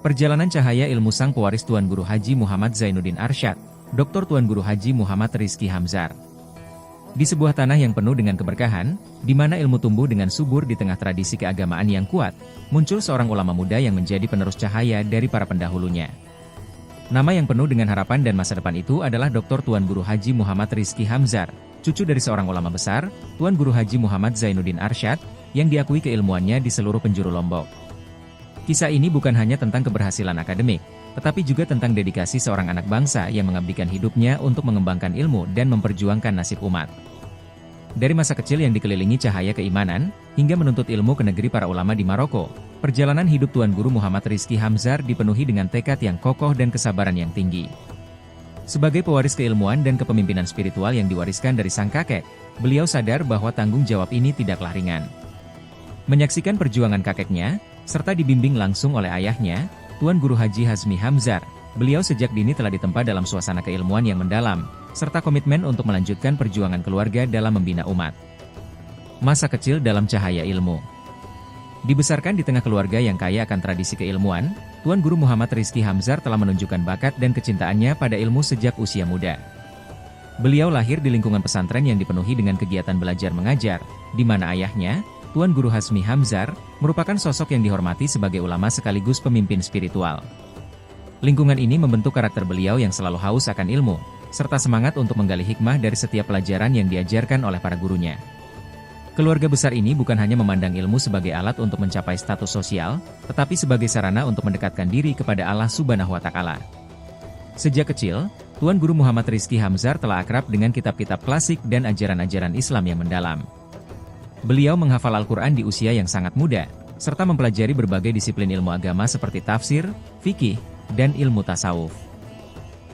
Perjalanan cahaya ilmu sang pewaris Tuan Guru Haji Muhammad Zainuddin Arsyad, Dr. Tuan Guru Haji Muhammad Rizki Hamzar. Di sebuah tanah yang penuh dengan keberkahan, di mana ilmu tumbuh dengan subur di tengah tradisi keagamaan yang kuat, muncul seorang ulama muda yang menjadi penerus cahaya dari para pendahulunya. Nama yang penuh dengan harapan dan masa depan itu adalah Dr. Tuan Guru Haji Muhammad Rizki Hamzar, cucu dari seorang ulama besar, Tuan Guru Haji Muhammad Zainuddin Arsyad, yang diakui keilmuannya di seluruh penjuru Lombok. Kisah ini bukan hanya tentang keberhasilan akademik, tetapi juga tentang dedikasi seorang anak bangsa yang mengabdikan hidupnya untuk mengembangkan ilmu dan memperjuangkan nasib umat. Dari masa kecil yang dikelilingi cahaya keimanan, hingga menuntut ilmu ke negeri para ulama di Maroko, perjalanan hidup Tuan Guru Muhammad Rizki Hamzar dipenuhi dengan tekad yang kokoh dan kesabaran yang tinggi. Sebagai pewaris keilmuan dan kepemimpinan spiritual yang diwariskan dari sang kakek, beliau sadar bahwa tanggung jawab ini tidaklah ringan. Menyaksikan perjuangan kakeknya, serta dibimbing langsung oleh ayahnya, Tuan Guru Haji Hazmi Hamzar, beliau sejak dini telah ditempa dalam suasana keilmuan yang mendalam, serta komitmen untuk melanjutkan perjuangan keluarga dalam membina umat. Masa kecil dalam cahaya ilmu. Dibesarkan di tengah keluarga yang kaya akan tradisi keilmuan, Tuan Guru Muhammad Rizki Hamzar telah menunjukkan bakat dan kecintaannya pada ilmu sejak usia muda. Beliau lahir di lingkungan pesantren yang dipenuhi dengan kegiatan belajar mengajar, di mana ayahnya, Tuan Guru Hazmi Hamzar, merupakan sosok yang dihormati sebagai ulama sekaligus pemimpin spiritual. Lingkungan ini membentuk karakter beliau yang selalu haus akan ilmu, serta semangat untuk menggali hikmah dari setiap pelajaran yang diajarkan oleh para gurunya. Keluarga besar ini bukan hanya memandang ilmu sebagai alat untuk mencapai status sosial, tetapi sebagai sarana untuk mendekatkan diri kepada Allah Subhanahu wa Ta'ala. Sejak kecil, Tuan Guru Muhammad Rizki Hamzar telah akrab dengan kitab-kitab klasik dan ajaran-ajaran Islam yang mendalam. Beliau menghafal Al-Quran di usia yang sangat muda, serta mempelajari berbagai disiplin ilmu agama seperti tafsir, fikih, dan ilmu tasawuf.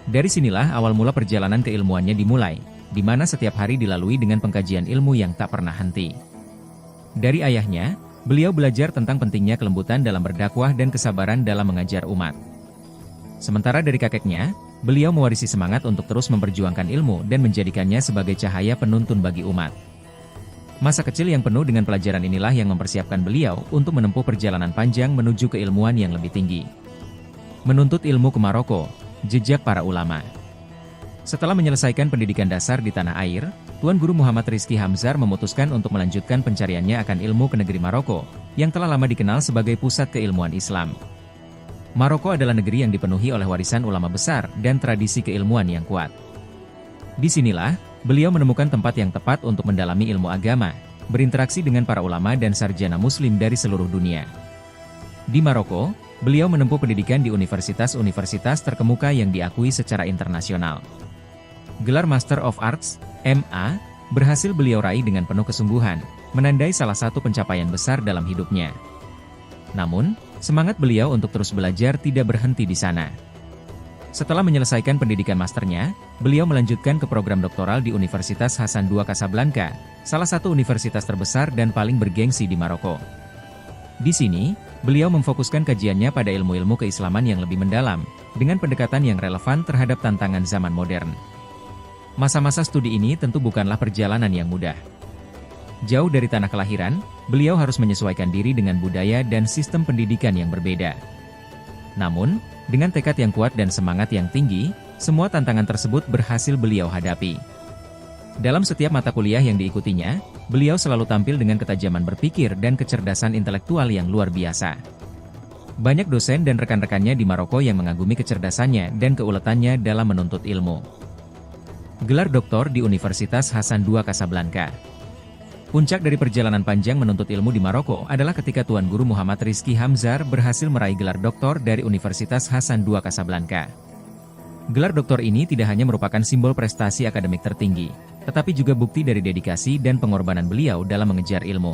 Dari sinilah awal mula perjalanan keilmuannya dimulai, di mana setiap hari dilalui dengan pengkajian ilmu yang tak pernah henti. Dari ayahnya, beliau belajar tentang pentingnya kelembutan dalam berdakwah dan kesabaran dalam mengajar umat. Sementara dari kakeknya, beliau mewarisi semangat untuk terus memperjuangkan ilmu dan menjadikannya sebagai cahaya penuntun bagi umat. Masa kecil yang penuh dengan pelajaran inilah yang mempersiapkan beliau untuk menempuh perjalanan panjang menuju keilmuan yang lebih tinggi. Menuntut ilmu ke Maroko, jejak para ulama. Setelah menyelesaikan pendidikan dasar di tanah air, Tuan Guru Muhammad Rizki Hamzar memutuskan untuk melanjutkan pencariannya akan ilmu ke negeri Maroko, yang telah lama dikenal sebagai pusat keilmuan Islam. Maroko adalah negeri yang dipenuhi oleh warisan ulama besar dan tradisi keilmuan yang kuat. Disinilah, beliau menemukan tempat yang tepat untuk mendalami ilmu agama, berinteraksi dengan para ulama dan sarjana muslim dari seluruh dunia. Di Maroko, beliau menempuh pendidikan di universitas-universitas terkemuka yang diakui secara internasional. Gelar Master of Arts, MA, berhasil beliau raih dengan penuh kesungguhan, menandai salah satu pencapaian besar dalam hidupnya. Namun, semangat beliau untuk terus belajar tidak berhenti di sana. Setelah menyelesaikan pendidikan masternya, beliau melanjutkan ke program doktoral di Universitas Hasan II Casablanca, salah satu universitas terbesar dan paling bergengsi di Maroko. Di sini, beliau memfokuskan kajiannya pada ilmu-ilmu keislaman yang lebih mendalam, dengan pendekatan yang relevan terhadap tantangan zaman modern. Masa-masa studi ini tentu bukanlah perjalanan yang mudah. Jauh dari tanah kelahiran, beliau harus menyesuaikan diri dengan budaya dan sistem pendidikan yang berbeda. Namun, dengan tekad yang kuat dan semangat yang tinggi, semua tantangan tersebut berhasil beliau hadapi. Dalam setiap mata kuliah yang diikutinya, beliau selalu tampil dengan ketajaman berpikir dan kecerdasan intelektual yang luar biasa. Banyak dosen dan rekan-rekannya di Maroko yang mengagumi kecerdasannya dan keuletannya dalam menuntut ilmu. Gelar doktor di Universitas Hasan II Casablanca. Puncak dari perjalanan panjang menuntut ilmu di Maroko adalah ketika Tuan Guru Muhammad Rizki Hamzar berhasil meraih gelar doktor dari Universitas Hasan II Casablanca. Gelar doktor ini tidak hanya merupakan simbol prestasi akademik tertinggi, tetapi juga bukti dari dedikasi dan pengorbanan beliau dalam mengejar ilmu.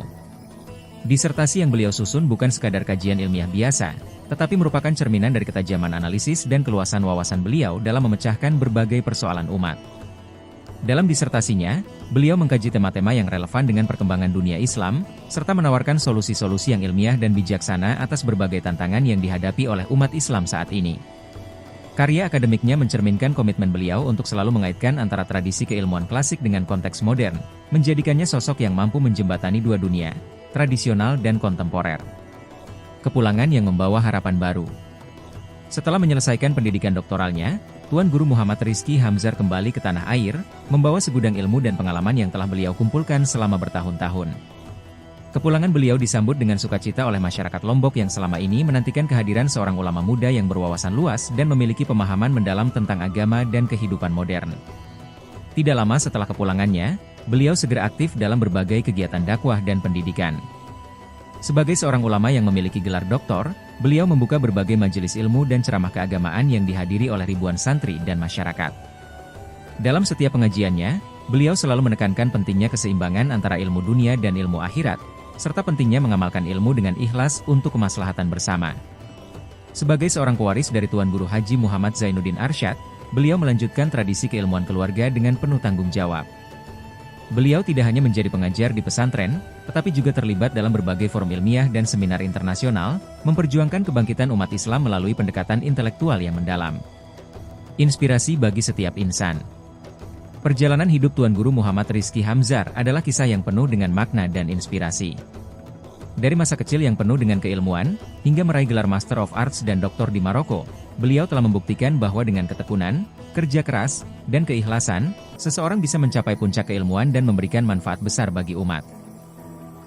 Disertasi yang beliau susun bukan sekadar kajian ilmiah biasa, tetapi merupakan cerminan dari ketajaman analisis dan keluasan wawasan beliau dalam memecahkan berbagai persoalan umat. Dalam disertasinya, beliau mengkaji tema-tema yang relevan dengan perkembangan dunia Islam, serta menawarkan solusi-solusi yang ilmiah dan bijaksana atas berbagai tantangan yang dihadapi oleh umat Islam saat ini. Karya akademiknya mencerminkan komitmen beliau untuk selalu mengaitkan antara tradisi keilmuan klasik dengan konteks modern, menjadikannya sosok yang mampu menjembatani dua dunia, tradisional dan kontemporer. Kepulangan yang membawa harapan baru. Setelah menyelesaikan pendidikan doktoralnya, Tuan Guru Muhammad Rizky Hamzar kembali ke tanah air, membawa segudang ilmu dan pengalaman yang telah beliau kumpulkan selama bertahun-tahun. Kepulangan beliau disambut dengan sukacita oleh masyarakat Lombok yang selama ini menantikan kehadiran seorang ulama muda yang berwawasan luas dan memiliki pemahaman mendalam tentang agama dan kehidupan modern. Tidak lama setelah kepulangannya, beliau segera aktif dalam berbagai kegiatan dakwah dan pendidikan. Sebagai seorang ulama yang memiliki gelar doktor, beliau membuka berbagai majelis ilmu dan ceramah keagamaan yang dihadiri oleh ribuan santri dan masyarakat. Dalam setiap pengajiannya, beliau selalu menekankan pentingnya keseimbangan antara ilmu dunia dan ilmu akhirat, serta pentingnya mengamalkan ilmu dengan ikhlas untuk kemaslahatan bersama. Sebagai seorang pewaris dari Tuan Guru Haji Muhammad Zainuddin Arsyad, beliau melanjutkan tradisi keilmuan keluarga dengan penuh tanggung jawab. Beliau tidak hanya menjadi pengajar di pesantren, tetapi juga terlibat dalam berbagai forum ilmiah dan seminar internasional, memperjuangkan kebangkitan umat Islam melalui pendekatan intelektual yang mendalam. Inspirasi bagi setiap insan. Perjalanan hidup Tuan Guru Muhammad Rizky Hamzar adalah kisah yang penuh dengan makna dan inspirasi. Dari masa kecil yang penuh dengan keilmuan, hingga meraih gelar Master of Arts dan doktor di Maroko, beliau telah membuktikan bahwa dengan ketekunan, kerja keras, dan keikhlasan, seseorang bisa mencapai puncak keilmuan dan memberikan manfaat besar bagi umat.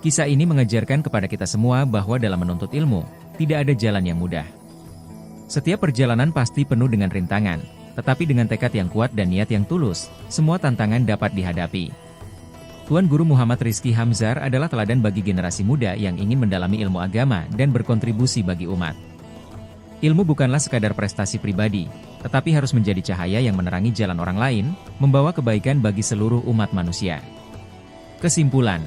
Kisah ini mengajarkan kepada kita semua bahwa dalam menuntut ilmu, tidak ada jalan yang mudah. Setiap perjalanan pasti penuh dengan rintangan, tetapi dengan tekad yang kuat dan niat yang tulus, semua tantangan dapat dihadapi. Tuan Guru Muhammad Rizky Hamzar adalah teladan bagi generasi muda yang ingin mendalami ilmu agama dan berkontribusi bagi umat. Ilmu bukanlah sekadar prestasi pribadi, tetapi harus menjadi cahaya yang menerangi jalan orang lain, membawa kebaikan bagi seluruh umat manusia. Kesimpulan.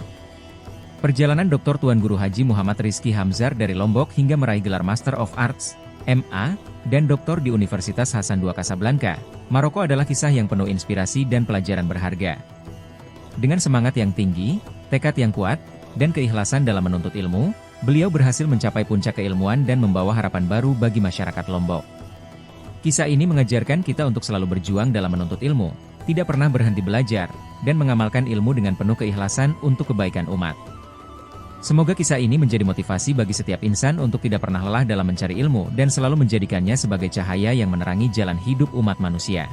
Perjalanan Dr. Tuan Guru Haji Muhammad Rizky Hamzar dari Lombok hingga meraih gelar Master of Arts, MA, dan doktor di Universitas Hasan II Casablanca, Maroko adalah kisah yang penuh inspirasi dan pelajaran berharga. Dengan semangat yang tinggi, tekad yang kuat, dan keikhlasan dalam menuntut ilmu, beliau berhasil mencapai puncak keilmuan dan membawa harapan baru bagi masyarakat Lombok. Kisah ini mengajarkan kita untuk selalu berjuang dalam menuntut ilmu, tidak pernah berhenti belajar, dan mengamalkan ilmu dengan penuh keikhlasan untuk kebaikan umat. Semoga kisah ini menjadi motivasi bagi setiap insan untuk tidak pernah lelah dalam mencari ilmu dan selalu menjadikannya sebagai cahaya yang menerangi jalan hidup umat manusia.